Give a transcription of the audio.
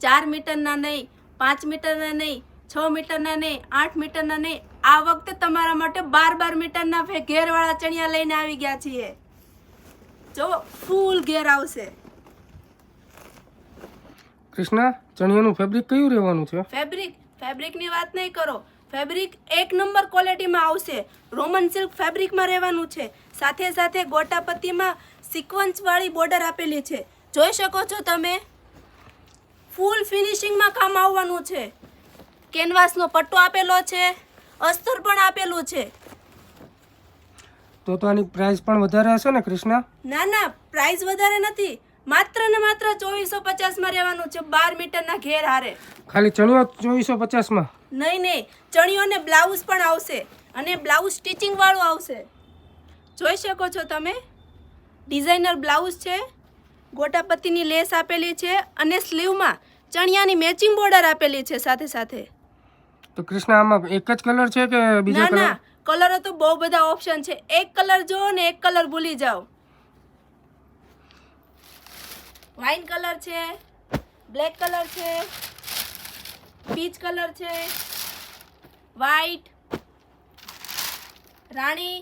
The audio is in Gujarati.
4 મીટરના નહીં, 5 મીટરના નહીં, 6 મીટરના નહીં, 8 મીટરના નહીં, આ વખતે તમારા માટે 12 મીટરના ઘેરવાળા ચણિયા લઈને આવી ગયા છીએ. જો ફૂલ ઘેર આવશે. કૃષ્ણા, ચણિયાનું ફેબ્રિક કયું રહેવાનું છે? ફેબ્રિકની વાત નહીં કરો. ફેબ્રિક 1 નંબર ક્વોલિટીમાં આવશે. રોમન સિલ્ક ફેબ્રિકમાં રહેવાનું છે. સાથે સાથે ગોટાપત્તીમાં સિક્વન્સવાળી બોર્ડર આપેલી છે. જોઈ શકો છો તમે. ફૂલ ફિનિશિંગમાં કામ આવવાનું છે. કેનવાસનો પટ્ટો આપેલો છે, અસ્તર પણ આપેલું છે. તો આની પ્રાઇસ પણ વધારે હશે ને કૃષ્ણા? ના, પ્રાઇસ વધારે નથી. માત્ર ને માત્ર 2450 માં રહેવાનું છે. 12 મીટરના ઘેર હારે. ખાલી ચણિયો 2450 માં? નહીં, ચણિયો ને બ્લાઉઝ પણ આવશે અને બ્લાઉઝ સ્ટિચિંગ વાળું આવશે. જોઈ શકો છો તમે. ડિઝાઇનર બ્લાઉઝ છે, ગોટાપત્તીની લેસ આપેલી છે અને સ્લીવમાં ચણિયાની મેચિંગ બોર્ડર આપેલી છે સાથે સાથે. તો કૃષ્ણા, આમાં એક જ કલર છે કે બીજા કલર? ના, કલરો તો બહુ બધા ઓપ્શન છે. એક કલર જો ને એક કલર ભૂલી જાઓ. વાઇન કલર છે, બ્લેક કલર છે, પીચ કલર છે, વ્હાઈટ, રાણી,